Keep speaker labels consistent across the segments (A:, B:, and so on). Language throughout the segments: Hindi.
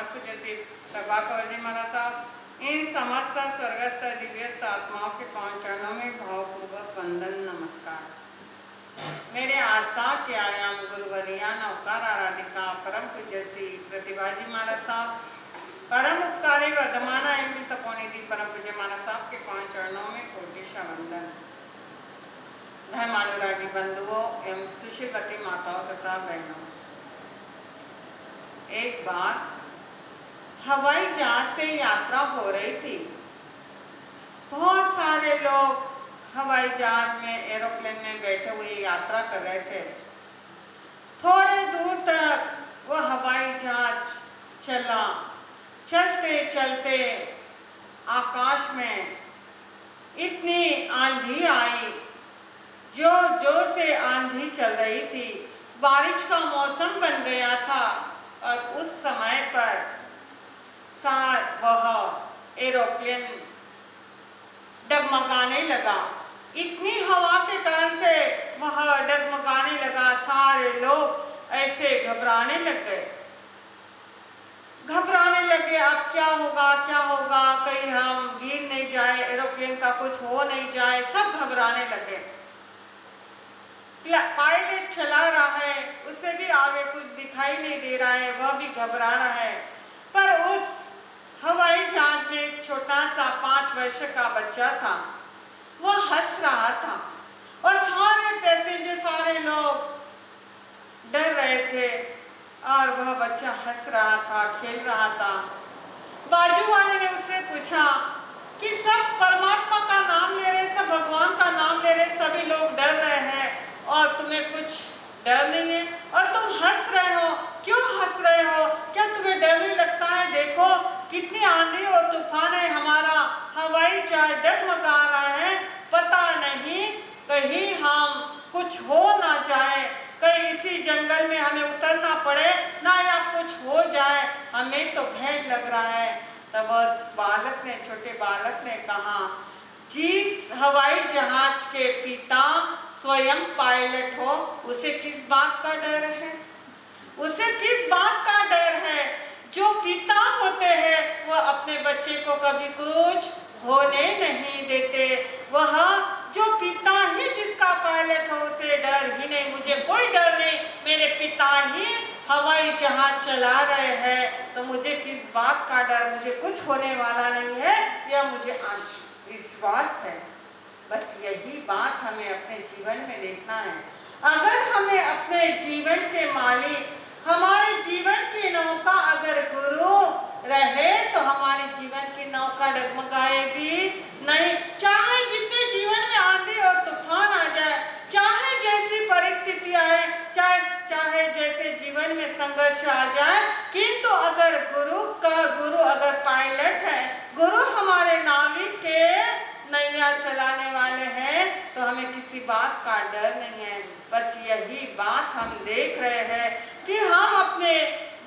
A: परम पूज्य श्री प्रभाकर जी महाराज साहब, इन समस्त स्वर्गस्थ दिव्यस्थ आत्माओं के पांच चरणों में भावपूर्वक वंदन नमस्कार। मेरे आस्था के आयाम गुरुवरियान अवतार आराधिका परम पूज्य श्री प्रतिभा जी महाराज साहब, परम उपकारी वर्धमान एवं तपोनिधि परम पूज्य महाराज साहब के पांच चरणों में कोटिशा वंदन। धर्मानुरागी बंधुओं एवं सुशीलवती माताओं तथा बहनों, एक बार हवाई जहाज से यात्रा हो रही थी। बहुत सारे लोग हवाई जहाज में, एरोप्लेन में बैठे हुए यात्रा कर रहे थे। थोड़े दूर तक वह हवाई जहाज चला। चलते चलते आकाश में इतनी आंधी आई, जो जोर से आंधी चल रही थी। बारिश का मौसम बन गया था और उस समय पर वह एरोप्लेन डगमगाने लगा। इतनी हवा के कारण से वह डगमगाने लगा। सारे लोग ऐसे घबराने लगे। अब क्या होगा, कहीं हम गिर नहीं जाए, एरोप्लेन का कुछ हो नहीं जाए, सब घबराने लगे। पायलट चला रहा है, उसे भी आगे कुछ दिखाई नहीं दे रहा है, वह भी घबरा रहा है। पर उस हवाई जहाज में एक छोटा सा 5 वर्ष का बच्चा था। वह हंस रहा था और सारे पैसेंजर, सारे लोग डर रहे थे और वह बच्चा हंस रहा था, खेल रहा था। बाजू वाले ने उससे पूछा कि सब परमात्मा का नाम ले रहे, सब भगवान का नाम ले रहे, सभी लोग डर रहे हैं और तुम्हें कुछ डर नहीं है और तुम हंस रहे हो, क्यों हंस रहे हो? क्या तुम्हें डर नहीं लगता है? देखो कितनी आंधी और तूफान है, हमारा हवाई जहाज डगमगा रहा है। पता नहीं कहीं हम कुछ हो ना जाए, कहीं इसी जंगल में हमें उतरना पड़े ना, या कुछ हो जाए, हमें तो भय लग रहा है। तब उस बालक ने, छोटे बालक ने कहा, जिस हवाई जहाज के पिता स्वयं पायलट हो, उसे किस बात का डर है? उसे किस बात का डर है? जो पिता होते हैं वह अपने बच्चे को कभी कुछ होने नहीं देते। वह जो पिता ही जिसका पायलट हो, उसे डर ही नहीं, मुझे कोई डर नहीं, मेरे पिता ही हवाई जहाज चला रहे हैं, तो मुझे किस बात का डर, मुझे कुछ होने वाला नहीं है, यह मुझे विश्वास है। बस यही बात हमें अपने जीवन में देखना है। अगर हमें अपने जीवन के मालिक, हमारे जीवन की नौका अगर गुरु रहे तो हमारे जीवन की नौका डगमगाएगी नहीं। चाहे जितने जीवन में आंधी और तूफान आ जाए, चाहे जैसी परिस्थिति आए, चाहे जैसे जीवन में संघर्ष आ जाए, किंतु अगर गुरु अगर पायलट है, गुरु हमारे नाविक के नैया चलाने वाले हैं, तो हमें किसी बात का डर नहीं है। बस यही बात हम देख रहे हैं कि हम अपने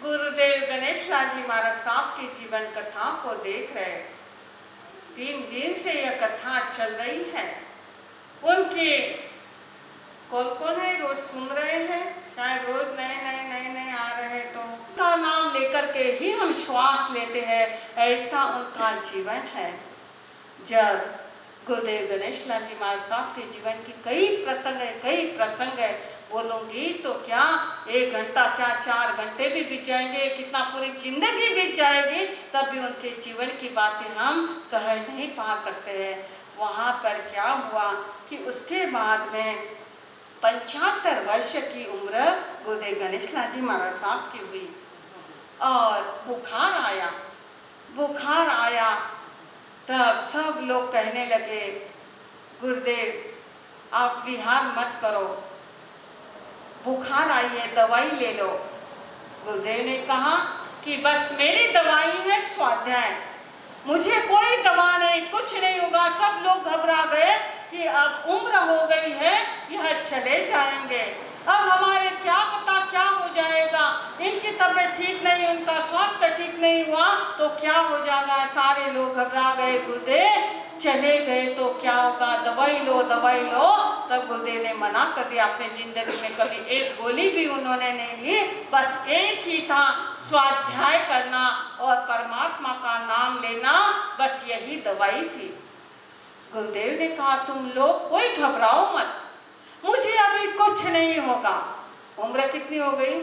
A: गुरुदेव गणेश लाल जी महाराज साहब की जीवन कथा को देख रहे हैं। 3 दिन से यह कथा चल रही है। उनके कौन है, रोज सुन रहे हैं, शायद रोज नए आ रहे हैं, तो उनका नाम लेकर के ही हम श्वास लेते हैं, ऐसा उनका जीवन है। जब गुरुदेव गणेश लाल जी महाराज साहब के जीवन की कई प्रसंग है, बोलूंगी तो क्या 1 घंटा, क्या 4 घंटे भी बीत जाएंगे, कितना पूरी जिंदगी बीत जाएगी, तब भी उनके जीवन की बातें हम कह नहीं पा सकते हैं। वहाँ पर क्या हुआ कि उसके बाद में 75 वर्ष की उम्र गुरुदेव गणेश लाल जी महाराज साहब की हुई और बुखार आया। तब सब लोग कहने लगे, गुरुदेव आप विहार मत करो, बुखार आई है, दवाई ले लो। गुरुदेव ने कहा कि बस मेरी दवाई है स्वाध्याय, मुझे कोई दवा नहीं, कुछ नहीं होगा। सब लोग घबरा गए कि अब उम्र हो गई है, यह चले जाएंगे, अब हमारे क्या पता क्या हो जाएगा, इनकी तबीयत ठीक नहीं, उनका स्वास्थ्य ठीक नहीं हुआ तो क्या हो जाएगा। सारे लोग घबरा गए, गुरुदेव चले गए तो क्या होगा, दवाई लो तब गुरुदेव ने मना कर दिया। अपने जिंदगी में कभी एक गोली भी उन्होंने नहीं ली, बस एक ही था, स्वाध्याय करना और परमात्मा का नाम लेना, बस यही दवाई थी। गुरुदेव ने कहा तुम लोग कोई घबराओ मत, मुझे अभी कुछ नहीं होगा। उम्र कितनी हो गई?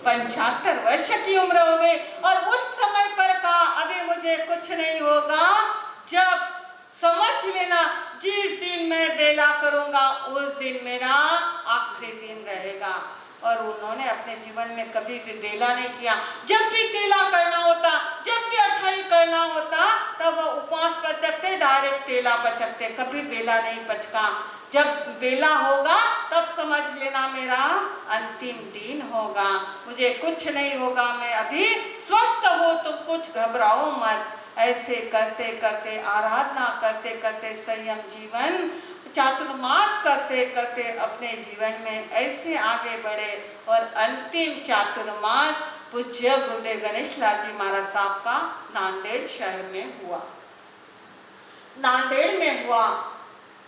A: 75 वर्ष की उम्र हो गई। और उस समय पर कहा अभी मुझे कुछ नहीं होगा, जब समझ लेना जिस दिन मैं बेला करूंगा उस दिन मेरा आखिरी दिन रहेगा। और उन्होंने अपने जीवन में कभी भी बेला नहीं किया। जब भी टेला करना होता, जब भी अठाई करना होता, तब वह उपवास पचकते, डायरेक्ट टेला पचकते, कभी बेला नहीं पचका। जब बेला होगा तब समझ लेना मेरा अंतिम दिन होगा, मुझे कुछ नहीं होगा, मैं अभी स्वस्थ हो तो कुछ घबराओ मत। ऐसे करते करते, आराधना करते करते, संयम जीवन, चातुर्मास करते करते अपने जीवन में ऐसे आगे बढ़े। और अंतिम चातुर्मास पूज्य गुरुदेव गणेश लाल जी महाराज साहब का नांदेड़ शहर में हुआ। नांदेड़ में हुआ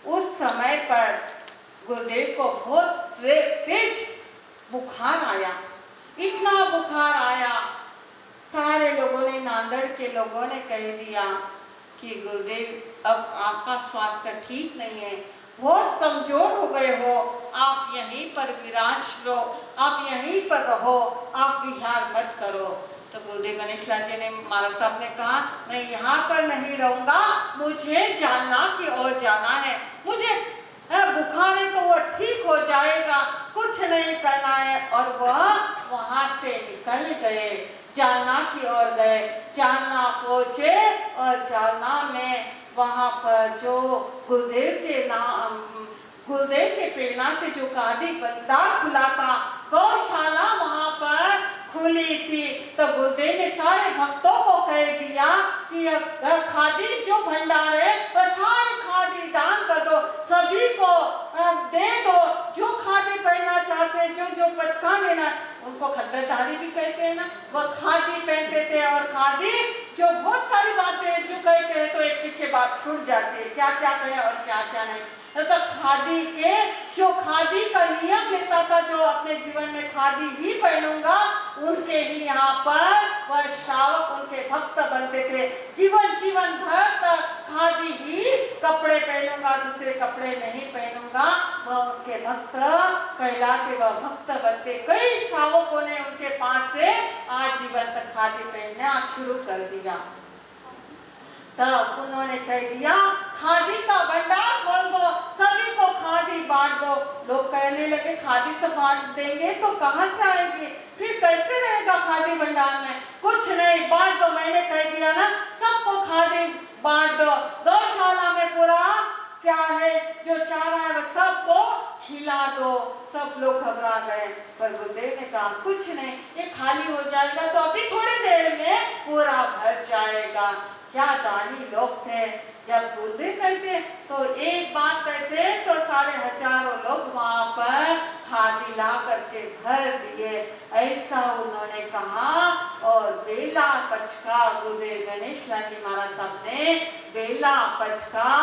A: उस समय पर गुरुदेव को बहुत तेज बुखार आया, इतना बुखार आया, सारे लोगों ने, नांदेड़ के लोगों ने कह दिया कि गुरुदेव अब आपका स्वास्थ्य ठीक नहीं है, बहुत कमजोर हो गए हो, आप यहीं पर विराज लो, आप यहीं पर रहो, आप विहार मत करो। तो गुरुदेव गणेश लाल जी ने, महाराज साहब ने कहा मैं यहाँ पर नहीं रहूँगा, मुझे जालना की ओर जाना है, मुझे बुखार है तो वो ठीक हो जाएगा, कुछ नहीं करना है। और वह वहाँ से निकल गए, जालना की ओर गए। जालना पहुँचे और जालना में वहाँ पर जो गुरुदेव के प्रेरणा से जो खादी भंडार खुला था, गौशाला वहाँ पर खुली थी, तो गुरुदेव ने सारे भक्तों को कह दिया कि खादी जो भंडार है वह सारे खादी दान कर दो, सभी को दे दो, जो खादी पहनना चाहते हैं, जो पचका लेना, उनको खद्दरधारी भी कहते हैं ना, वह खादी पहनते थे। और खादी जो बहुत सारी बातें जो कहते हैं तो एक पीछे बात छूट जाती है, क्या क्या कहें और क्या क्या नहीं। तो खादी के जो खादी का नियम लेता था, जो अपने जीवन में खादी ही पहनूंगा, उनके ही यहाँ पर वह श्रावक, उनके भक्त बनते थे। जीवन भर तक खादी ही कपड़े पहनूंगा, दूसरे कपड़े नहीं पहनूंगा, वह उनके भक्त कहलाते, वह भक्त बनते। कई श्रावकों ने उनके पास से आजीवन तक खादी पहनना शुरू कर दिया। तब उन्होंने कह दिया खादी का भंडार खोल दो, सभी को खादी बांट दो। लोग कहने लगे खादी से बांट देंगे तो कहाँ से आएंगे, फिर कैसे रहेगा खादी भंडार में, कुछ नहीं, बांट दो। मैंने कह दिया ना, सबको खादी बांट दो, गौशाला में पूरा क्या है जो चारा है वो सबको खिला दो। सब लोग घबरा गए, पर गुरुदेव ने कहा कुछ नहीं, ये खाली हो जाएगा तो अभी थोड़ी देर में पूरा भर जाएगा। क्या दानी लोग थे, जब गुरुदेव कहते तो एक बात कहते तो सारे हजारों लोग वहां पर खादी ला करके भर दिए, ऐसा उन्होंने कहा। और बेला पचका, गुरुदेव गणेश लाल जी महाराज साहब ने बेला पचका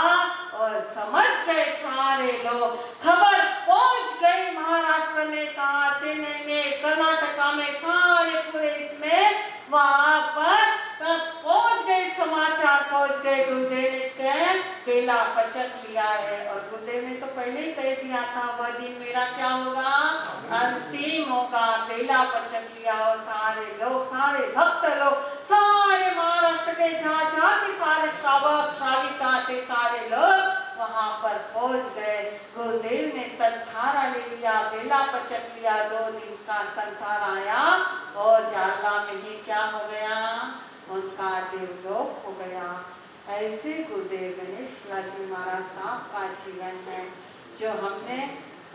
A: और समझ गए सारे लोग, खबर पहुंच गई महाराष्ट्र में, कहा चेन्नई में, कर्नाटका में, सारे पूरे इसमें वहां पर पहुंच गए, समाचार पहुंच गए, गुरुदेव ने बेला पचक लिया है। और गुरुदेव ने तो पहले ही कह दिया था वह दिन मेरा क्या होगा, अंतिम होगा, बेला पचक लिया। और सारे लोग, सारे भक्त लोग, सारे महाराष्ट्र के जहाँ जहाँ के सारे श्रावक श्राविका थे, सारे लोग वहां पर पहुंच गए। गुरुदेव ने संथारा ले लिया, बेला पचक लिया, 2 दिन का संथारा आया और जालना में ही क्या हो गया, उनका देवलोक हो गया। ऐसे गुरुदेव गणेश लाल जी महाराज साहब का जीवन है, जो हमने,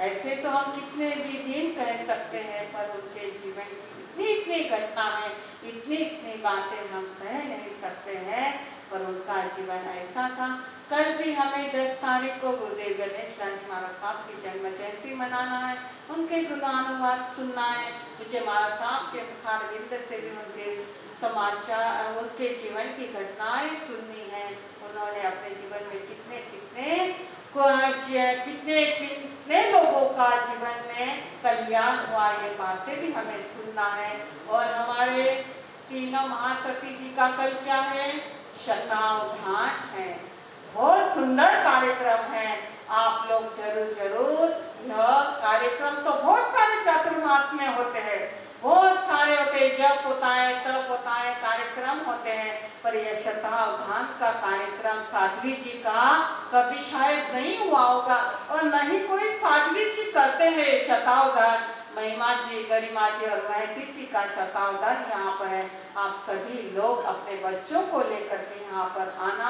A: ऐसे तो हम कितने भी दिन कह सकते हैं, पर उनके जीवन की इतनी घटना है, इतनी बातें हम कह नहीं सकते हैं, पर उनका जीवन ऐसा था। कल भी हमें 10 तारीख को गुरुदेव गणेश लाल जी महाराज साहब की जन्म जयंती मनाना है, उनके गुणानुवाद सुनना है, मुझे महाराज साहब के मुखारविंद से भी उनके समाचार, उनके जीवन की घटनाएं सुननी है। उन्होंने अपने जीवन में कितने कितने कितने लोगों का जीवन में कल्याण हुआ, ये बातें भी हमें सुनना है। और हमारे तीनों महासती जी का कल क्या है? शतावधान है। बहुत सुंदर कार्यक्रम है। आप लोग जरूर जरूर, यह कार्यक्रम तो बहुत सारे चातुर्मास में होते हैं, बहुत सारे होते हैं, जप होता है, तप होता है, कार्यक्रम होते हैं, पर यह शतावधान का कार्यक्रम साध्वी जी का कभी शायद नहीं हुआ होगा, और न ही कोई साध्वी जी करते हैं शतावधान। महिमा जी, गरिमा जी और महती जी का शतावधान यहाँ पर है। आप सभी लोग अपने बच्चों को लेकर के यहाँ पर आना,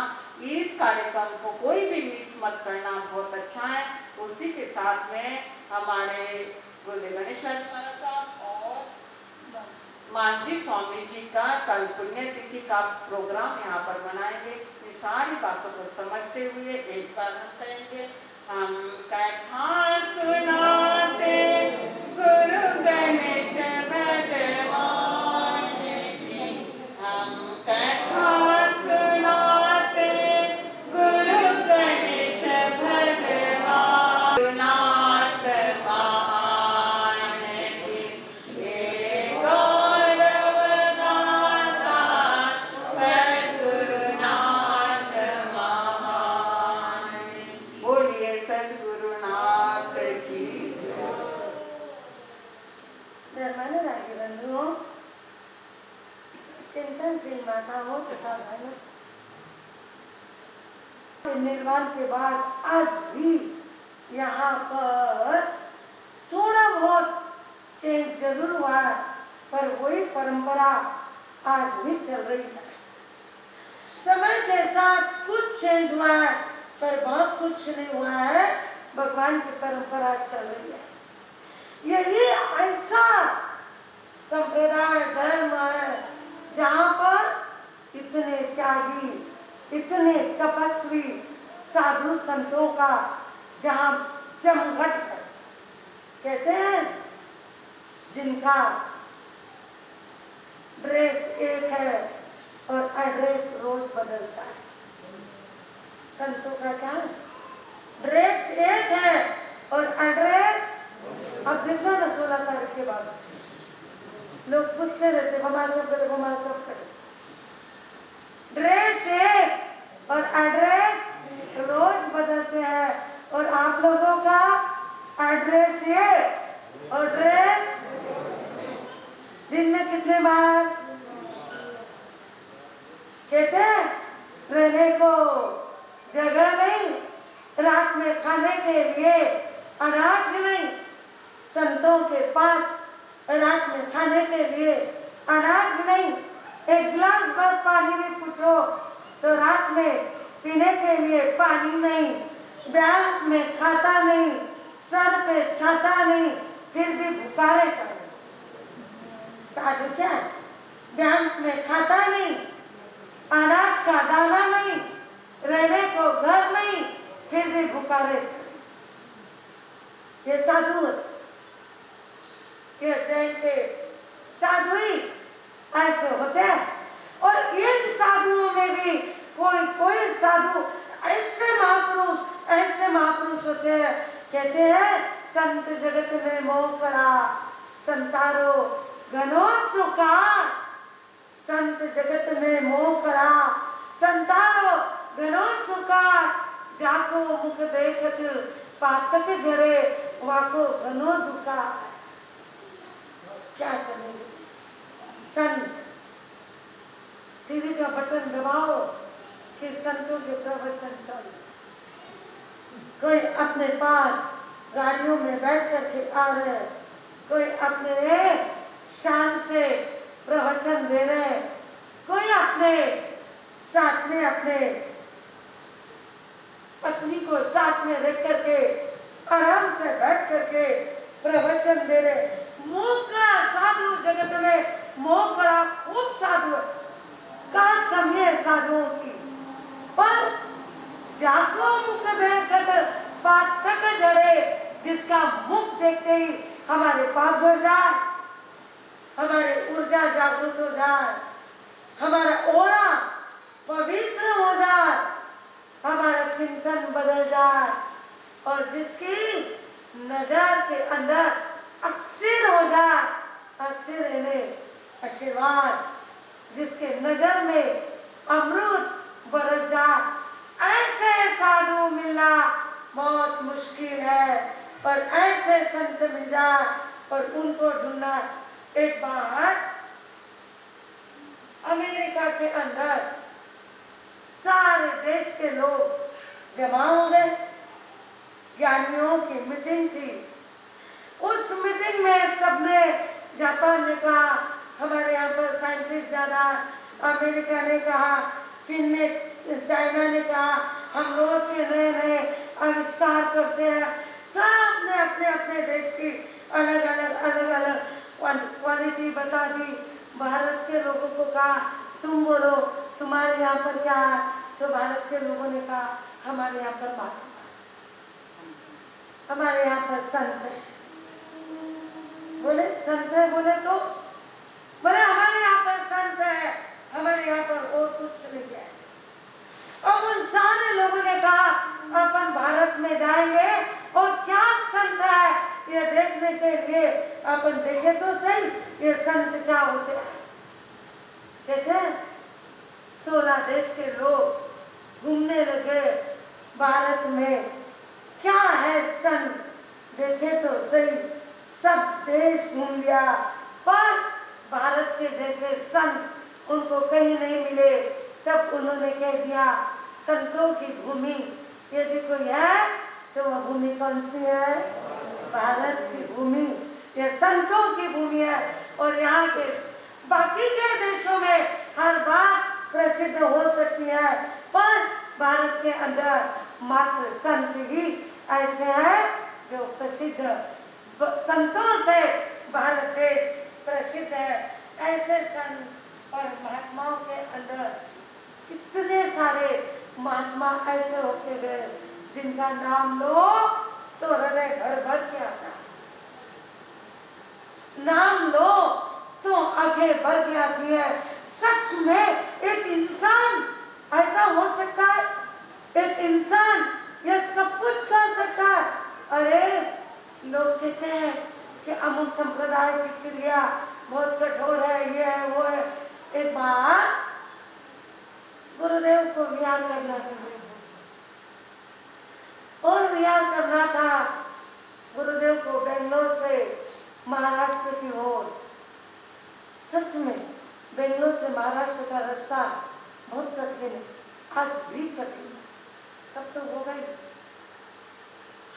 A: इस कार्यक्रम को कोई भी मिस मत करना, बहुत अच्छा है। उसी के साथ में हमारे गुरुदेव गणेश्वर जी महाराज साहब और मानजी स्वामी जी का कल पुण्यतिथि का प्रोग्राम यहाँ पर मनाएंगे। ये सारी बातों को समझते हुए एक बार हम कहेंगे, हम कथा सुनाते गुरु गणेश भगवान की, हम कथा सुनाते गुरु गणेश भगवान नाथ महान की, हे गौरव गाता सद्गुरुनाथ महान। बोलिए सद्गुरुनाथ की।
B: धर्माने रागे बंधुओं, चिंतनशील माताओं तथा बहनों, निर्वाण के बाद आज भी यहाँ पर थोड़ा बहुत चेंज जरूर हुआ है, पर वही परंपरा आज भी चल रही है। समय के साथ कुछ चेंज हुआ है, पर बहुत कुछ नहीं हुआ है। भगवान की परंपरा चल रही है। यही ऐसा संप्रदाय धर्म है जहाँ पर इतने त्यागी, इतने तपस्वी साधु संतों का जहाँ जमघट है। कहते हैं जिनका ड्रेस एक है और एड्रेस रोज बदलता है। संतों का क्या है? ड्रेस एक है और एड्रेस, अब देखो ना 16 तारीख के बाद लोग पूछते रहते घुमा सब करे। ड्रेस एक और एड्रेस रोज बदलते हैं, और आप लोगों का एड्रेस ये और ड्रेस दिन में कितने बार कहते हैं? रहने को जगह नहीं, रात में खाने के लिए अनाज नहीं। संतों के पास रात में खाने के लिए अनाज नहीं, एक गिलास भर पानी भी पूछो तो रात में पीने के लिए पानी नहीं, बैग में खाता नहीं, सर पे छाता नहीं, फिर भी भुखारे करे। साधु क्या है? बैंक में खाता नहीं, अनाज का दाना नहीं, रहने को घर नहीं, फिर भी भुखारे। ये साधु के जैन के साधु ही ऐसे होते हैं। और इन साधुओं में भी कोई साधु ऐसे महापुरुष होते हैं। कहते हैं संत जगत में मोह करा, संतारो घनो सुकार। संत जगत में मोह करा, संतारो घनो सुकार। जाको मुख देखत पातक जड़े, वाको घनो दुखा। क्या करेंगे? संत टीवी का बटन दबाओ कि संतों के प्रवचन चल। कोई अपने पास गाड़ियों में बैठ करके आ रहे, कोई अपने शान से प्रवचन दे रहे, कोई अपने साथ में अपने पत्नी को साथ में रख करके आराम से बैठ करके प्रवचन दे रहे। मोकड़ा साधु जगत में, मोकड़ा खूब साधु, कहाँ कमी है साधुओं की। पर जाको मुख देखत पातक जड़े, जिसका मुख देखते ही हमारे पाप धो जाए, हमारी ऊर्जा जागृत हो जाए, हमारा ओरा पवित्र हो जाए, हमारा चिंतन बदल जाए, जिसकी नजर के अंदर अक्सर हो जाए, अक्सर इन्हें आशीर्वाद, जिसके नजर में अमृत बरस जाए, ऐसे साधु मिलना बहुत मुश्किल है। पर ऐसे संत मिल जाए और उनको ढूंढना। एक बार अमेरिका के अंदर सारे देश के लोग जमा हो गए, ज्ञानियों की मीटिंग थी। उस मीटिंग में सबने, जापान ने कहा हमारे यहाँ पर साइंटिस्ट ज़्यादा, अमेरिका ने कहा, चीन ने, चाइना ने कहा हम रोज के नए नए आविष्कार करते हैं। सब ने अपने अपने देश की अलग अलग क्वालिटी बता दी। भारत के लोगों को कहा तुम बोलो तुम्हारे यहाँ पर क्या है, तो भारत के लोगों ने कहा हमारे यहाँ पर बात, हमारे यहाँ पर संत है। बोले संत है, बोले तो बोले हमारे यहाँ पर संत है, हमारे यहाँ पर और कुछ नहीं है। अब उन सारे लोगों ने कहा अपन भारत में जाएंगे और क्या संत है ये देखने के लिए अपन देखे तो सही ये संत क्या होते हैं। देखे 16 देश के लोग घूमने लगे भारत में, क्या है संत देखे तो सही। सब देश घूम लिया पर भारत के जैसे संत उनको कहीं नहीं मिले। तब उन्होंने कह दिया संतों की भूमि यदि कोई है तो वह भूमि कौन सी है? भारत की भूमि, यह संतों की भूमि है। और यहाँ के बाकी के देशों में हर बात प्रसिद्ध हो सकती है पर भारत के अंदर मात्र संत ही ऐसे हैं जो प्रसिद्ध, संतों से भारत देश प्रसिद्ध है। ऐसे संत और महात्माओं के अंदर कितने सारे महात्मा ऐसे होते गए जिनका नाम लो तो हृदय घर भर के आता है, नाम लो तो आंखें भर के आती है। सच में एक इंसान ऐसा हो सकता है, एक इंसान ये सब कुछ कर सकता है। अरे लोग कहते हैं कि अमुक संप्रदाय की क्रिया बहुत कठोर है, ये है वो है। एक बार गुरुदेव को विहार करना था और विहार करना था गुरुदेव को बेंगलोर से महाराष्ट्र की ओर। सच में बेंगलोर से महाराष्ट्र का रास्ता बहुत कठिन है, आज भी कठिन है, तब तो हो गई।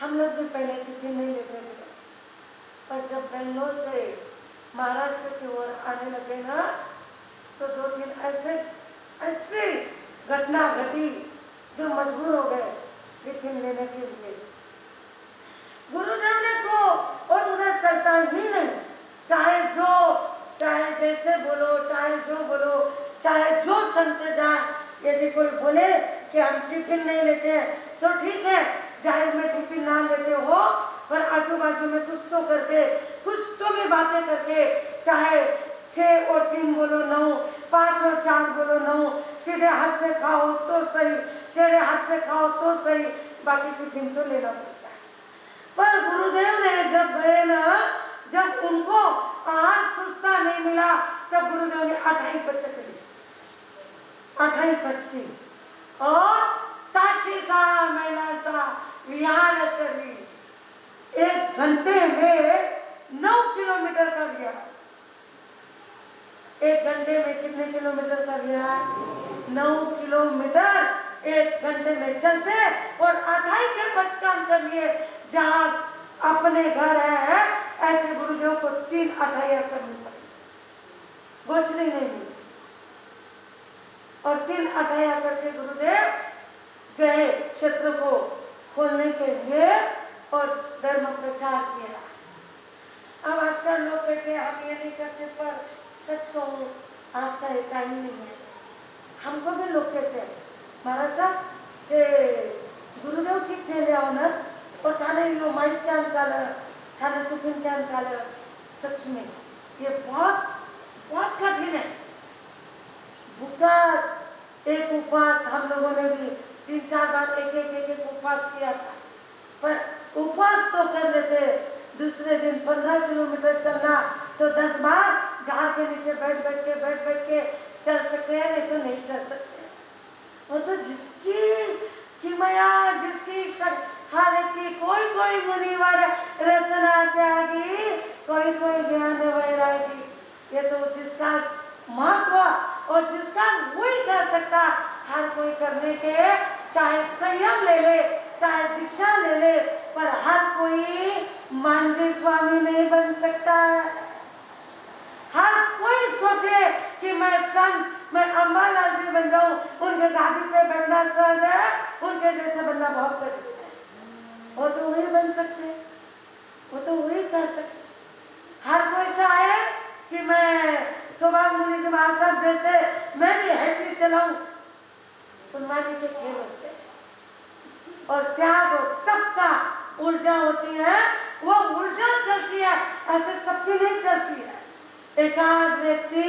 B: हम लोग भी पहले टिफिन नहीं लेते थे पर जब बेंगलोर से महाराष्ट्र की ओर आने लगे ना तो 2-3 ऐसे घटना घटी जो मजबूर हो गए टिफिन लेने के लिए। गुरुदेव ने तो और उधर चलता ही नहीं, चाहे जैसे बोलो, चाहे जो बोलो, चाहे जो संत जाए। यदि कोई बोले कि हम टिफिन नहीं लेते तो ठीक है, जाहिर में टिफिन ना लेते हो पर आजू बाजू में कुछ तो करके, कुछ तो भी बातें करके, चाहे 6 और 3 बोलो 9, 5 और 4 बोलो 9, सीधे हाथ से खाओ तो सही, टेढ़े हाथ से खाओ तो सही, बाकी टिफिन तो लेना पड़ता है। पर गुरुदेव ने जब गए ना, जब उनको आहार सुस्ता नहीं मिला तब गुरुदेव ने 8 पचकी और ताशीसा महिलाचा विहार करी। 1 घंटे में 9 किलोमीटर का विहार। 1 घंटे में कितने किलोमीटर का विहार? 9 किलोमीटर 1 घंटे में चलते और 8 के पचकान कर लिए। जहाँ अपने घर है ऐसे गुरुदेव को 3 8 करनी पड़ी, गोचरी नहीं मिली। और 3 8 करके गुरुदेव गए क्षेत्र को खोलने के लिए और धर्म प्रचार किया। अब आजकल लोग कहते हैं हम ये नहीं करते, पर सच कहूँ आज का ये टाइम नहीं है। हमको भी लोग कहते हैं महाराज साहब गुरुदेव की चेले आओ ना और थाने लो माइक क्या चाल, थाने टिफिन क्या चाल। सच में ये बहुत बहुत कठिन है। भूखा एक उपवास हम लोगों ने भी 3-4 बार एक उपवास किया था, पर उपवास तो कर लेते, दूसरे दिन 15 किलोमीटर चलना तो 10 बार झाड़ के नीचे बैठ बैठ के चल सकते हैं, नहीं तो नहीं चल सकते। वो तो जिसकी किमया, जिसकी हर की कोई मुनिवर रसना त्यागी, कोई ज्ञान वैरागी। ये तो जिसका महत्व और जिसका वही कर सकता, हर कोई करने के चाहे संयम ले ले, चाहे दीक्षा ले ले, पर हर कोई मांझी स्वामी नहीं बन सकता है। हर कोई सोचे कि मैं संत, मैं अम्बालाल जी बन जाऊं, उनके गादी पे बैठना सहज है, उनके जैसे बनना बहुत कठिन है। वो तो वही बन सकते, वो तो वही कर सकते। हर कोई चाहे कि मैं सुभाष मुनि जी महाराज साहब जैसे मैं भी हैटी चलाऊं, उन्मादी के खेल होते हैं और त्याग और तप का ऊर्जा होती है, वो ऊर्जा चलती है, ऐसे सबकी नहीं चलती है। एकाध व्यक्ति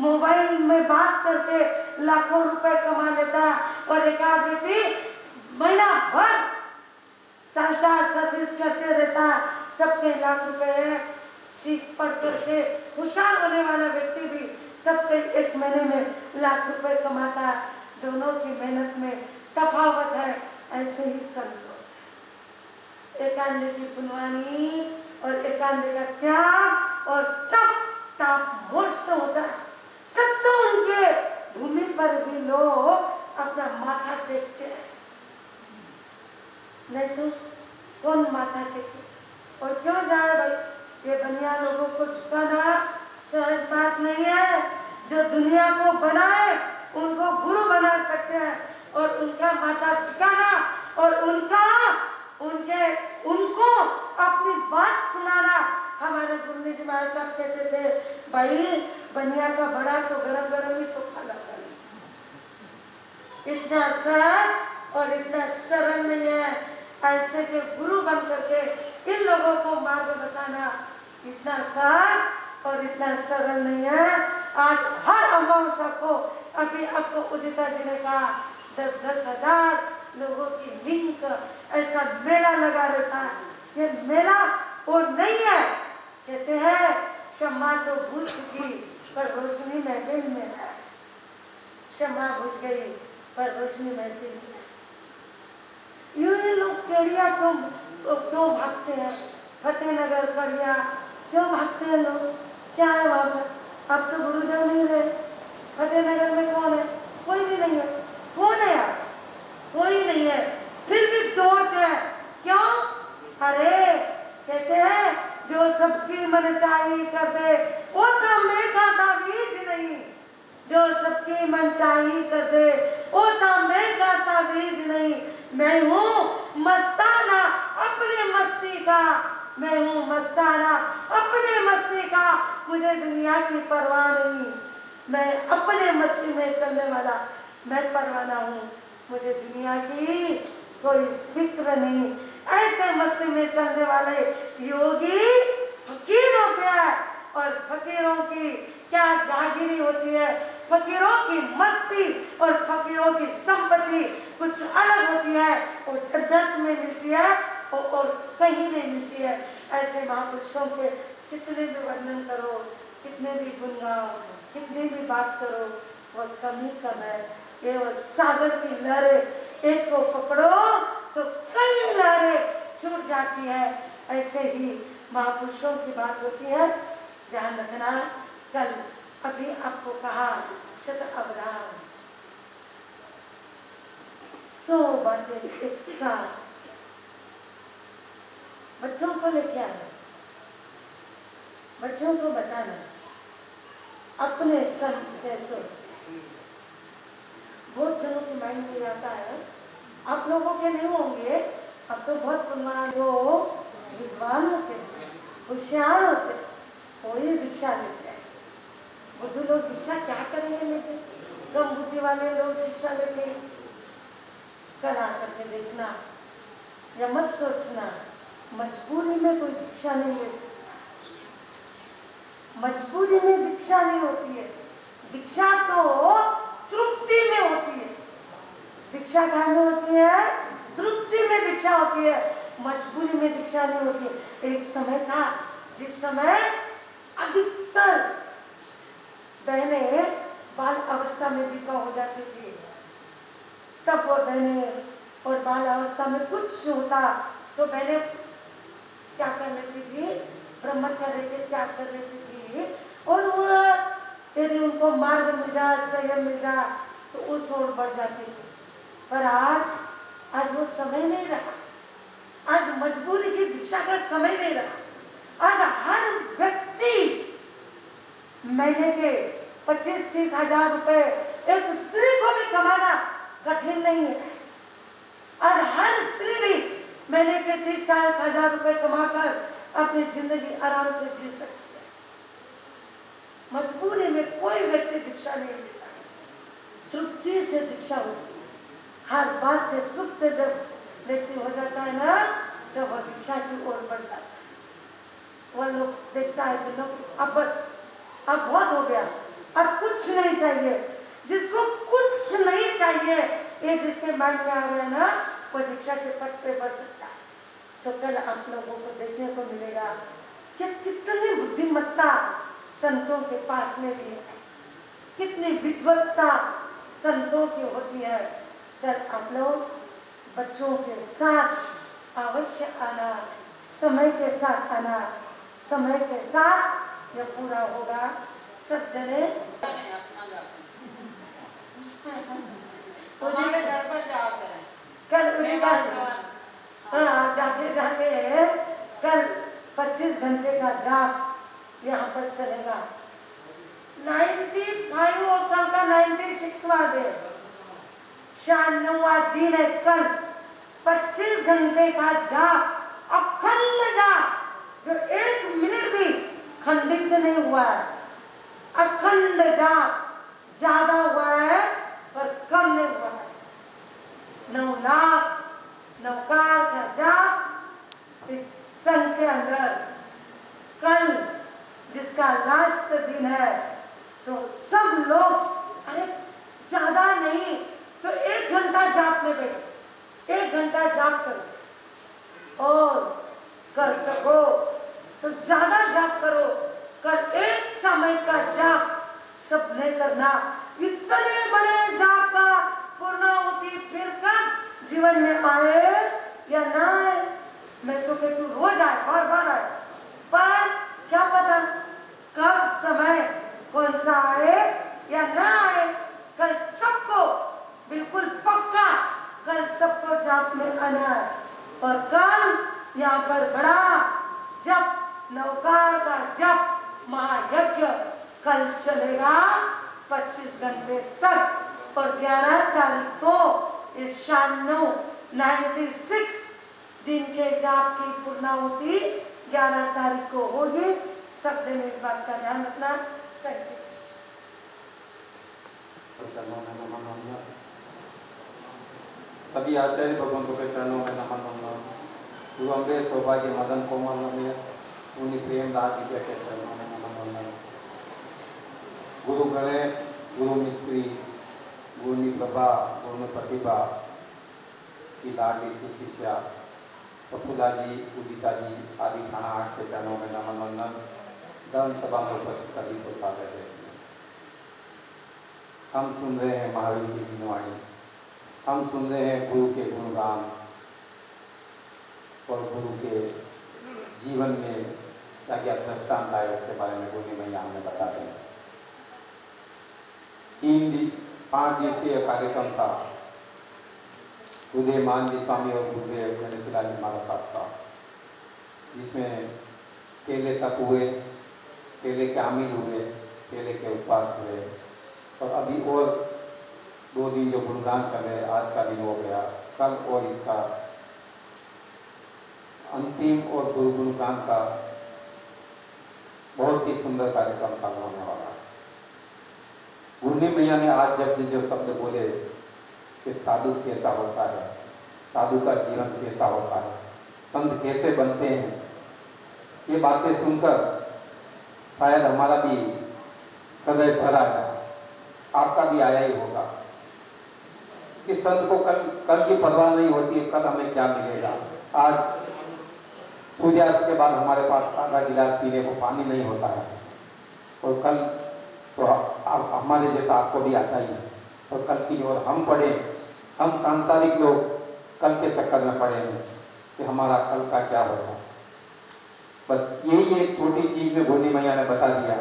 B: मोबाइल में बात करके लाखों रुपए कमा लेता है और एकाध व्यक्ति महीना भर चलता सर्विस करते रहता, सबके लाख रुपए सीख पढ़ करके होशियार होने वाला व्यक्ति भी तब के 1 महीने में लाख रुपए कमाता। दोनों की मेहनत में तफावत है। ऐसे ही संत एकांत की पुनवानी और एकांत का त्याग और तप मोस्ट होता है, तब तो उनके भूमि पर भी लोग अपना माथा टेकते हैं, नहीं तो कौन माथा टेके। और क्यों जाए भाई, ये दुनिया लोगों को झुकाना सहज बात नहीं है। जो दुनिया को बनाए उनको गुरु बना सकते हैं और उनका माथा टिकाना और उनको अपनी बात सुनाना। हमारे गुरु जी महाराज साहब कहते थे, भाई बनिया का बड़ा तो गरम गरम ही चोखा लगता है। इतना सहज और इतना सरल नहीं है ऐसे के गुरु बन करके इन लोगों को मार्ग बताना, इतना सहज और इतना सरल नहीं है। आज हर अमावस्या को, अभी आपको उदिता जी ने कहा, 10-10 हजार लोगों की लिंक ऐसा मेला लगा रहता है। ये मेला वो नहीं है, कहते हैं शम्मा तो बुझ चुकी पर रोशनी महफिल में है। शम्मा बुझ गई पर रोशनी महफिल में है। यूं ही लोग केड़िया क्यों भागते हैं, फतेहनगर कड़िया क्यों भागते हैं लोग, क्या है वहाँ पर? अब तो गुरुदेव नहीं रहे, फतेहनगर में कौन है? कोई भी नहीं है। कौन है यार? कोई नहीं है, फिर भी दौड़ते हैं। क्यों? अरे कहते हैं जो सबकी मनचाही कर दे वो तो मेघा का बीज नहीं, जो सबकी मनचाही कर दे वो तो मेघा का बीज नहीं। मैं हूँ मस्ताना अपने मस्ती का, मैं हूँ मस्ताना अपने मस्ती का, मुझे दुनिया की परवाह नहीं। मैं अपने मस्ती में चलने वाला मैं परवाना हूँ, मुझे दुनिया की कोई फिक्र नहीं। ऐसे मस्ती में चलने वाले योगी फकीर होते हैं और फकीरों की क्या जागीरी होती है। फकीरों की मस्ती और फकीरों की संपत्ति कुछ अलग होती है, वो जन्नत में मिलती है और कहीं नहीं मिलती है। ऐसे महापुरुषों के कितने भी वर्णन करो, कितने भी गुण गाओ, कितनी भी बात करो, वो कम ही कम है। ये वो सागर की लहरें, एक को पकड़ो तो कई लहरें छूट जाती है। ऐसे ही महापुरुषों की बात होती है, ध्यान रखना। कल अभी आपको कहा शत अवराम 100 बातें एक साथ बच्चों को लेके आना, बच्चों को बताना अपने संत कैसे। बहुत जनों के माइंड में आता है, आप लोगों के नहीं होंगे, अब तो बहुत पुनवान जो विद्वान होते, होशियार होते, वही दीक्षा लेते हैं। बुद्धू लोग दीक्षा क्या करेंगे लेके, कम बुद्धि वाले लोग दीक्षा लेते। कल आकर के देखना या मत सोचना मजबूरी में कोई दीक्षा नहीं ले सकता, मजबूरी में दीक्षा नहीं होती है। दीक्षा तो तृप्ति में होती है। दीक्षा कहाँ में होती है? तृप्ति में दीक्षा होती है। मजबूरी में दीक्षा नहीं होती। एक समय था जिस समय अधिकतर बहनें बाल अवस्था में विधवा हो जाती थी। तब वो बहनें और बाल अवस्था में कुछ होता तो बहनें क्या कर लेती थी, ब्रह्मचर्य के त्याग कर लेती थी। और वो यदि उनको मार्ग मिल जाए, संयम मिल जाए तो उस ओर बढ़ जाती थी। पर आज वो समय नहीं रहा। आज मजबूरी की दीक्षा का समय नहीं रहा। आज हर व्यक्ति महीने के 25-30 हजार रुपए एक स्त्री को भी कमाना कठिन नहीं है। आज हर स्त्री भी महीने के 30-40 हजार रुपए कमाकर अपनी जिंदगी आराम से जी सकती है। मजबूरी में कोई व्यक्ति दीक्षा नहीं लेता, तृप्ति से दीक्षा होती है। हर बात से तृप्त जब व्यक्ति हो जाता है ना, तो वह दीक्षा की ओर बढ़ जाता है। वह लोग देखता है कि लोग अब बस, अब बहुत हो गया, अब कुछ नहीं चाहिए। जिसको कुछ नहीं चाहिए, ये जिसके माइंड में आ गया ना, वो दीक्षा के पथ पे बढ़ सकता है। तो कल आप लोगों को देखने को मिलेगा कि कितनी बुद्धिमत्ता संतों के पास में भी है, कितनी विद्वत्ता संतों की होती है। कल आप लोग बच्चों के साथ अवश्य आना, समय के साथ आना, समय के साथ यह पूरा होगा। सब जने
A: हमारे घर पर जाते हैं
B: कल उन्हीं बात, हाँ, जाते जाते कल 25 घंटे का जाप यहाँ पर चलेगा। 95 और कल का 96वां दिन, 96वां दिन है कल। 25 घंटे का जाप, अखंड जाप, जो 1 मिनट भी खंडित नहीं हुआ है। अखंड जाप ज्यादा हुआ है पर कम नहीं हुआ है। 9 लाख 9 का जाप इस संघ के अंदर कल, जिसका लास्ट दिन है, तो सब लोग, अरे ज्यादा नहीं तो 1 घंटा जाप में बैठो, 1 घंटा जाप करो और कर सको तो ज्यादा जाप करो। कल एक समय का जाप सबने करना। इतने बड़े जाप का पूर्णाहुति फिर कब जीवन में आए या ना आए, मैं तो कहती हूँ रोज आए, बार बार आए, पर क्या पता कब समय कौन सा आए या ना आए। कल सबको बिल्कुल पक्का कल सबको जाप में आना है। और कल यहाँ पर बड़ा जप, नवकार का जप महायज्ञ कल चलेगा 25 घंटे तक। और 11 तारीख को इस शाम 96 दिन के जाप की पूर्णाहुति 11 तारीख को होगी। सब जन इस बात का ध्यान रखना।
C: सभी आचार्य भगवंतों के चरणों में नमन नमन। गुरु अमृत सौभाग्य मदन कोमल रमेश मुनि प्रेमदास विद्या के चरणों में नमन नमन। गुरु गणेश, गुरु मिस्त्री, गुरु प्रभा, गुरु प्रतिभा की लाडली सुशिष्या प्रफुल्ला जी, उदिता जी आदि थाना 8 के चरणों में नमन वंदन। धर्म सभा में उपस्थित सभी को स्वागत है। हम सुन रहे हैं महावीर की जीवनवाणी, हम सुन रहे हैं गुरु के गुणगान और गुरु के जीवन में क्या क्या दृष्टांत आए उसके बारे में गुरु मैया हमें बता दें। 5 दिवसीय कार्यक्रम था। गुरुदेव मानवी स्वामी और गुरुदेव गणेशिला जी हमारा साथ था, जिसमें केले तक हुए, केले के आमिल हुए, केले के उपवास हुए और अभी और 2 दिन जो गुणगान चले, आज का दिन हो गया, कल और इसका अंतिम और गुरु गुणगान का बहुत ही सुंदर कार्यक्रम कल होने वाला है। गुरु मैया ने आज जब जो शब्द बोले कि साधु कैसा होता है, साधु का जीवन कैसा होता है, संत कैसे बनते हैं, ये बातें सुनकर शायद हमारा भी हृदय भरा है, आपका भी आया ही होगा कि संत को कल की परवाह नहीं होती है, कल हमें क्या मिलेगा। आज सूर्यास्त के बाद हमारे पास आधा गिलास पीने को पानी नहीं होता है। और कल तो अब हमारे जैसा आपको भी आता ही है। और कल की ओर हम पढ़े, हम सांसारिक लोग कल के चक्कर में पड़े हैं कि हमारा कल का क्या होगा। बस यही एक छोटी चीज़ में भोली मैया ने बता दिया।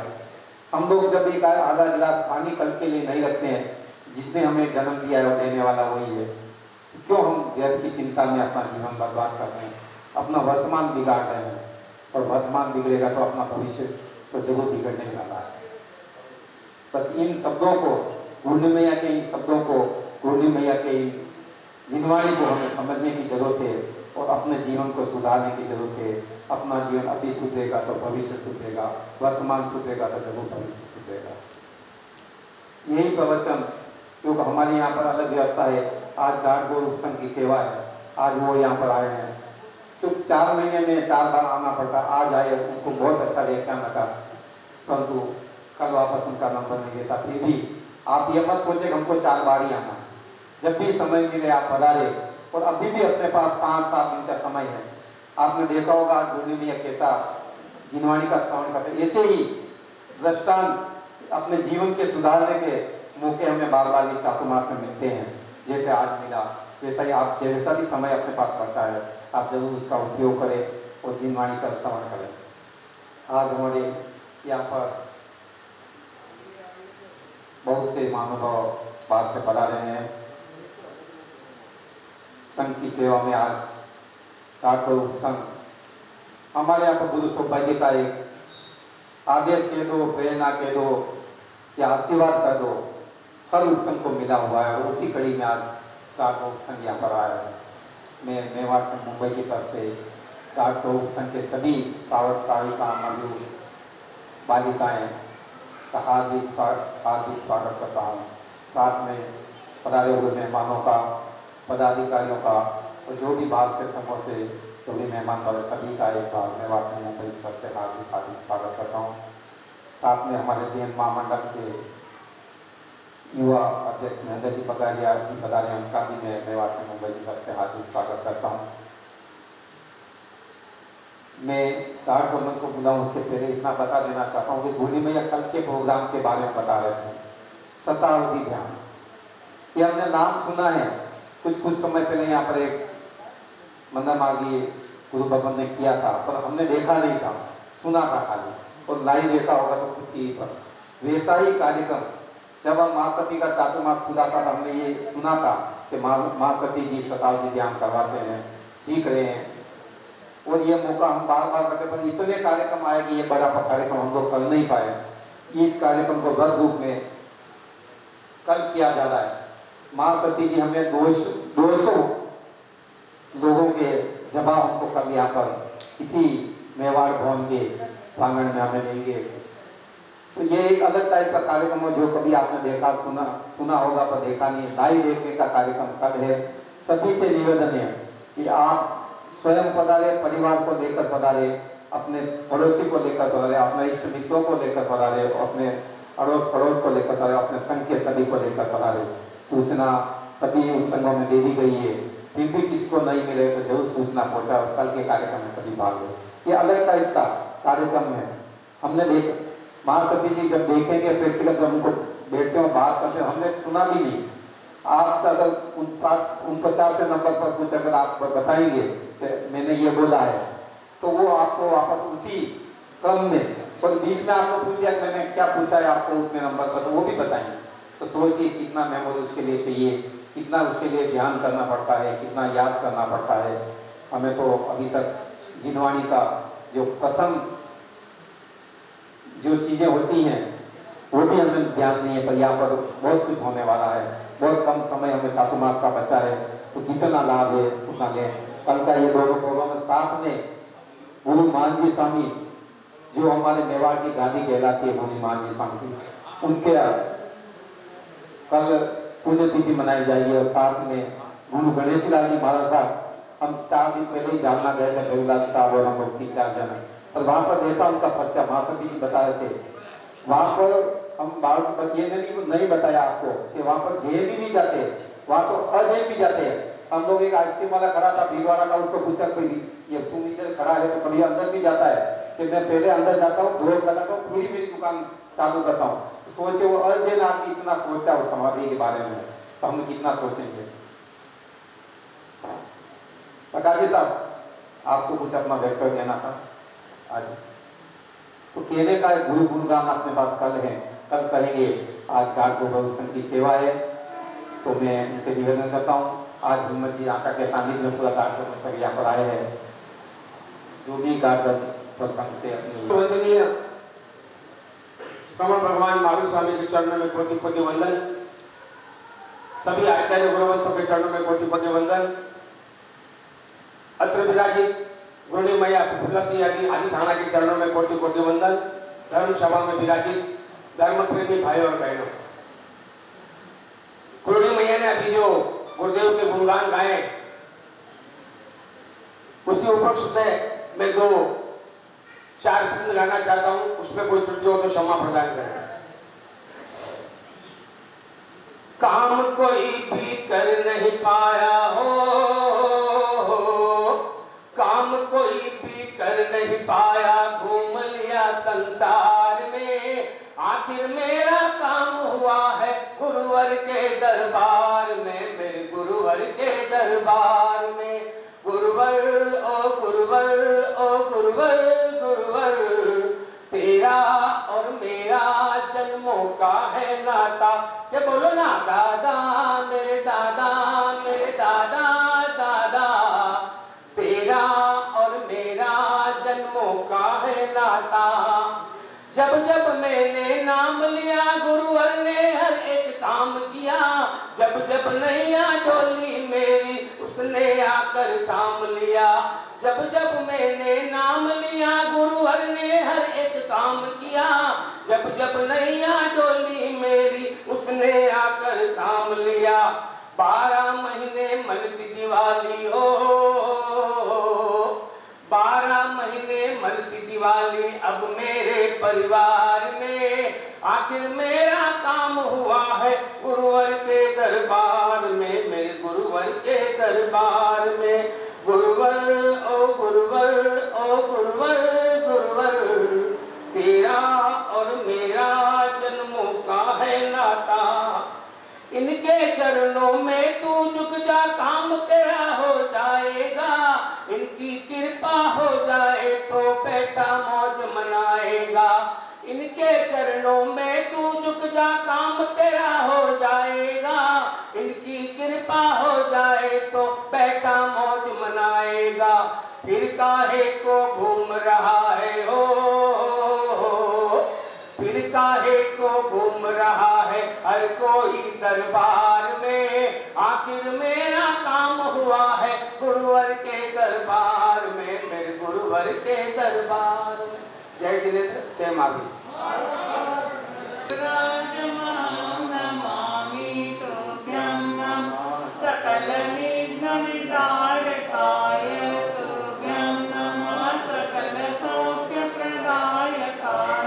C: हम लोग जब एक आधा गिलास पानी कल के लिए नहीं रखते हैं, जिसने हमें जन्म दिया है और देने वाला वही है, क्यों हम व्यर्थ की चिंता में अपना जीवन बर्बाद कर रहे हैं, अपना वर्तमान बिगाड़ रहे हैं। और वर्तमान बिगड़ेगा तो अपना भविष्य तो जरूर बिगड़ने वाला है। बस इन शब्दों को, पूर्णी मैया के इन शब्दों को, पूर्णी मैया के इन जिनवाणी को हमें समझने की जरूरत है और अपने जीवन को सुधारने की जरूरत है। अपना जीवन अभी सुधरेगा तो भविष्य सुधरेगा, वर्तमान सुधरेगा तो जरूर भविष्य सुधरेगा। यही प्रवचन, क्योंकि हमारे यहाँ पर अलग व्यवस्था है। आज घाट गौरव संघ की सेवा है, आज वो यहाँ पर आए हैं, तो 4 महीने में 4 बार आना पड़ता। आज आए, उनको बहुत अच्छा व्याख्यान लगा, परंतु कल वापस उनका नंबर नहीं देता। फिर भी आप ये मत सोचे हमको 4 बार ही आना, जब भी समय मिले आप पधारे। और अभी भी अपने पास 5-7 दिन का समय है। आपने देखा होगा आज भोली मैया कैसा जिनवाणी का श्रवण करते, ऐसे ही दृष्टांत अपने जीवन के सुधारने के मौके हमें बार बार ये चातुर्मास में मिलते हैं। जैसे आज मिला, वैसा ही आप जैसा भी समय अपने पास बचा है, आप जरूर उसका उपयोग करें और जिनवाणी का श्रवण करें। आज हमारे यहाँ पर बहुत से महानुभाव बाहर से पढ़ा रहे हैं। संघ की सेवा में आज ठाकुर संघ हमारे यहाँ पर गुरु सौभाग्य का एक आदेश कह दो, प्रेरणा कह दो या आशीर्वाद कर दो, हर उपसंघ को मिला हुआ है। और उसी कड़ी में आज ठाकुर उपसंघ यहाँ पर आया है। मैं मेवाड़ से मुंबई की तरफ से ठाकुर उपसंघ के सभी सावक साविका मजदूर बालिकाएं का हार्दिक स्वागत करता हूँ। साथ में पधारे हुए मेहमानों का, पदाधिकारियों का और जो भी बाहर से संघों से जो भी मेहमान बड़े सभी का एक बार मेवाड़ से मुंबई की तरफ से हार्दिक स्वागत करता हूँ। साथ में हमारे जैन महामंडल के युवा अध्यक्ष महेंद्र जी पगारिया जी पधारे, उनका भी मैं मेवाड़ से मुंबई की तरफ से हार्दिक स्वागत करता हूँ। मैं घाट प्रबंधन को बुलाऊं उसके पहले इतना बता देना चाहता हूँ कि भोली मैया कल के प्रोग्राम के बारे में बता रहे थे। शताब्दी ध्यान, ये हमने नाम सुना है, कुछ समय पहले यहाँ पर एक मंदिर मार्गी गुरु भगवान ने किया था, पर हमने देखा नहीं था, सुना था खाली, और लाइव देखा होगा तो खुद की पर वैसा ही कार्यक्रम जब हम माँ सती का चातुर्मास खुला था, हमने ये सुना था कि माँ सती जी शताब्दी ध्यान करवाते हैं, सीख रहे हैं। और ये मौका हम बार बार करते, पर इतने कार्यक्रम आए कि ये बड़ा कार्यक्रम हम लोग कर नहीं पाए। इस कार्यक्रम को रथ रूप में कल किया जा रहा है। माँ सती जी हमें 200 लोगों के जवाब हमको कल यहाँ पर इसी मेवाड़ भवन के प्रांगण में हमें देंगे। तो ये एक अलग टाइप का कार्यक्रम है जो कभी आपने देखा सुना होगा पर देखा नहीं। लाइव देखने का कार्यक्रम कल है। सभी से निवेदन है कि आप स्वयं पधारे, परिवार को लेकर पधारे, अपने पड़ोसी को लेकर पधारे, अपने इष्ट मित्रों को लेकर पधारे, अपने अड़ोस पड़ोस को लेकर पधारे, अपने संघ के सभी को लेकर पधारे। सूचना सभी उपसंघों में दे दी गई है, फिर भी किसी को नहीं मिले तो जरूर सूचना पहुंचा और कल के कार्यक्रम में सभी भाग लो। ये अलग टाइप का कार्यक्रम है। हमने देख माँ सती जी जब देखेंगे प्रैक्टिकल, जब उनको बैठते हैं बात करते हैं, हमने सुना भी नहीं। आप अगर 49 नंबर पर कुछ अगर आप बताएंगे कि मैंने ये बोला है, तो वो आपको वापस उसी क्रम में, और बीच में आपको पूछ लिया मैंने क्या पूछा है आपको उतने नंबर पर, तो वो भी बताएंगे। तो सोचिए कितना मेमोरी उसके लिए चाहिए, कितना उसके लिए ध्यान करना पड़ता है, कितना याद करना पड़ता है। हमें तो अभी तक जिनवाणी का जो प्रथम जो चीज़ें होती हैं वो भी हमें ध्यान नहीं है, पर यहाँ पर बहुत कुछ होने वाला है। बहुत कम समय हमें चातुर्मास का बचा है, तो जितना लाभ है उतना लें। कल का ये दोनों प्रोग्राम साथ में गुरु मान जी स्वामी जो हमारे मेवाड़ की गादी कहलाती है, गुरु मान जी स्वामी की, उनके कल पुण्यतिथि मनाई जाएगी। और साथ में गुरु गणेश लाल जी महाराज साहब, हम 4 दिन पहले ही जानना गए थे, बेगुलाल साहब और हम लोग 3-4 जन, और वहाँ पर देखा उनका पर्चा माँ सती जी बता रहे थे। वहाँ पर हम बात ये नहीं बताया आपको कि वहाँ पर जैन भी जाते हैं, वहाँ तो अजैन भी जाते हैं। हम लोग एक आइसक्रीम वाला खड़ा था भीलवाड़ा का, उसको पूछा कोई ये तुम इधर खड़ा है तो कभी अंदर भी जाता है कि मैं पहले अंदर जाता हूँ, दौड़ लगाता हूँ, पूरी मेरी दुकान चालू करता हूँ। तो सोचे वो अर्जन आदमी इतना सोचता है उस समाधि के बारे में, तो हम कितना सोचेंगे। प्रकाश जी साहब, आपको कुछ अपना वक्तव्य देना था आज, तो कहने का गुरु गुणगान अपने पास कल है, कल करेंगे। आज गार्ड गोवर्धन की सेवा है, तो मैं उनसे निवेदन करता हूँ। आज हिम्मत जी आका के सानिध्य में पूरा गार्ड सब यहाँ पर आए हैं, जो भी गार्ड प्रसंग से अपनी
D: वंदनीय श्रवण भगवान महावीर स्वामी के चरणों में कोटि कोटि वंदन, सभी आचार्य गुरुवंतों के चरणों में कोटि कोटि वंदन। अत्र विराजित गुरुणी मैया प्रफुल्ल सिंह आदि थाना के चरणों में कोटि कोटि वंदन। धर्म सभा में विराजित धर्म प्रेमी भाइयों और बहनों, गुरुणी मैया ने अभी जो गुरुदेव के गुणगान गाए, उसी उपलक्ष्य में मैं 2-4 छंद गाना चाहता हूं, उसमें कोई त्रुटि हो तो क्षमा प्रदान करें। काम कोई भी कर नहीं पाया हो, काम कोई भी कर नहीं पाया, घूम लिया संसार में, आखिर मेरा काम हुआ है गुरुवर के दरबार में, मेरे गुरुवर के दरबार में। गुरुवर ओ गुरुवर ओ गुरुवर, गुरुवर तेरा और मेरा जन्मों का है नाता। क्या बोलो ना, दादा मेरे दादा, मेरे दादा दादा, तेरा और मेरा जन्मों का है नाता। जब जब मैंने नाम लिया गुरुवर ने हर एक काम किया, जब जब नैया डोली मेरी उसने आकर थाम लिया। जब जब मैंने नाम लिया गुरुवर ने हर एक काम किया, जब जब नैया डोली मेरी उसने आकर थाम लिया। 12 महीने मनती दिवाली हो, 12 महीने मनती दिवाली अब मेरे परिवार में, आखिर मेरा काम हुआ है गुरुवर के दरबार में, मेरे गुरुवर के दरबार में। गुरुवर ओ गुरुवर ओ गुरुवर, गुरुवर तेरा और मेरा जन्मों का है नाता। इनके चरणों में तू झुक जा, काम तेरा हो जाएगा, इनकी कृपा हो जाए तो बैठा मौज मनाएगा। इनके चरणों में तू झुक जा, काम तेरा हो जाएगा, इनकी कृपा हो जाए तो बैठा मौज मनाएगा। फिर काहे को घूम रहा है हो, फिर काहे को घूम रहा है हर कोई दरबार में, आखिर मेरा काम हुआ है गुरुवर के दरबार में, मेरे गुरुवर के दरबार में। जय जिनेन्द्र, जय मावी।
A: सकल विघ्न विदारकाय तुभ्यं नमः, सकल सौख्य प्रदायकाय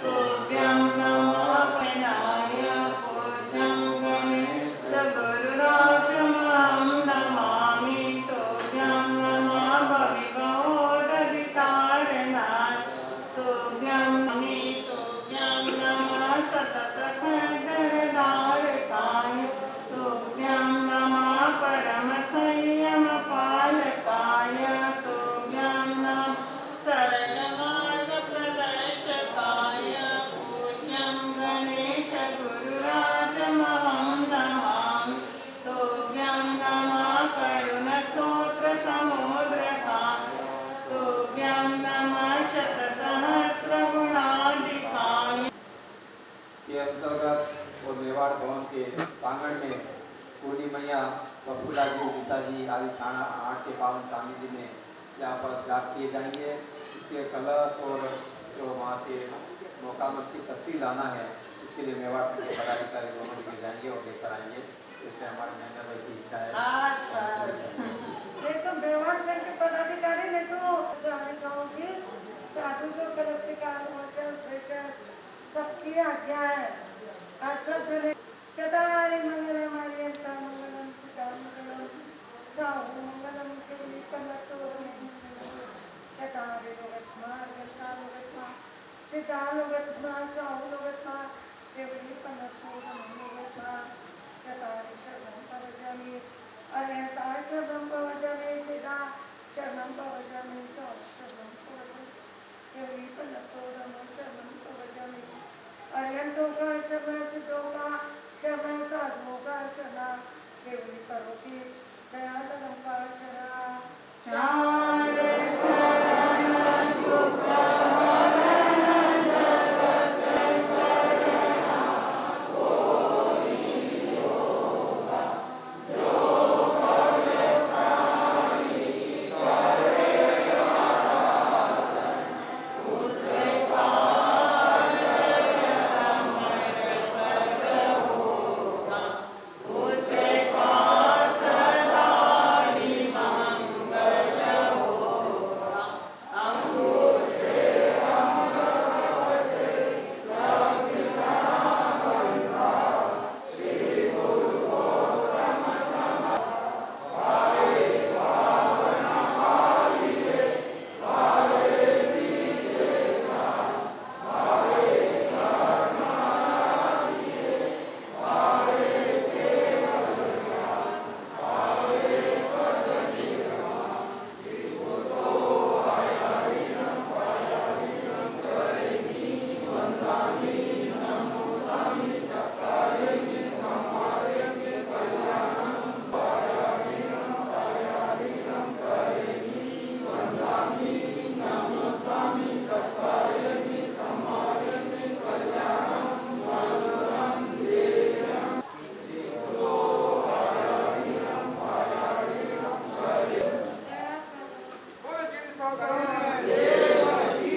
A: तुभ्यं नमः। विनाय पूज्यं गणेश गुरुराजमहं नमामि तुभ्यं नमः। भविभवोदधिकारणाय तुभ्यं नमि तुभ्यं नमः। सतत खड्गधारकाय तुभ्यं नमः। परम संयम पालकाय तुभ्यं नमः। सरल मार्ग प्रदर्शकाय पूज्यं गणेश गुरुराजमहं नमामि तुभ्यं नमः। करुण स्तोत्र समुद्रकाय तुभ्यं नमः। शतसहस्र गुणाधिकाय।
C: के अंतर्गत और मेवाड़ भवन के प्रांगण में पूर्णी मैया, प्रफुल्ला जी, पिताजी आदि थाना 8 के पावन सानिध्य में यहाँ पर जाप किए जाएंगे। इसके कलश और जो वहाँ से मोकामत की तस्वीर लाना है, इसके लिए मेवाड़ संघ के पदाधिकारी दोनों लेके जाएंगे और लेकर आएंगे। इससे हमारे मेहनत भाई की इच्छा है।
B: ये तो मेवाड़ संघ के पदाधिकारी ने तो चाहूँगी साधु जो कलस्तिकार सबकी आज्ञा है। सदाय मंगलम आर्यता मंगलम सीता मंगलम साहु मंगलम केवली कनतो चतारे लोगत्मा गता लोगत्मा सिद्धा लोगत्मा साहु लोगत्मा देवरी पन्नतु लोगत्मा चतारे शरणं पवजामि अनंता शरणं पवजामि सिद्धा शरणं पवजामि तो शरणं पवजामि देवरी पन्नतु शरणं पवजामि अनंतो का शरण सिद्धो का शरण साधु का शरण देवरी परोपी दयालु का शरण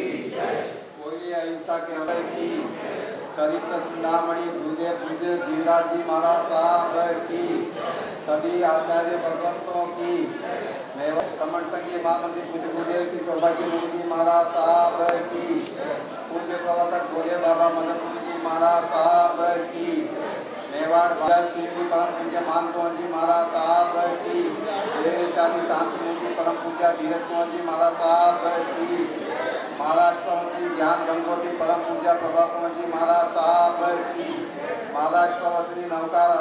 C: कोई अहिंसा के अभय की चरित्र चूड़ामणि दूजे पूजे जीवराज जी महाराज साहब की सभी आचार्य भगवंतों की मेवा समण संघी महामंत्री पूज्य पूज्य श्री सौभाग्य जी महाराज साहब की पूज्य प्रवर्तक भोले बाबा मदन जी महाराज साहब की मेवाड़ बाल श्री परम पूज्य मान कुंवर जी महाराज साहब की शादी शांति मूर्ति परम पूज्य धीरज कुंवर जी महाराज साहब की महाराष्ट्र मंत्री ज्ञान गंगोत्री परम पूज्य प्रभा कुंवर जी महाराज साहब की महाराष्ट्र मंत्री नौका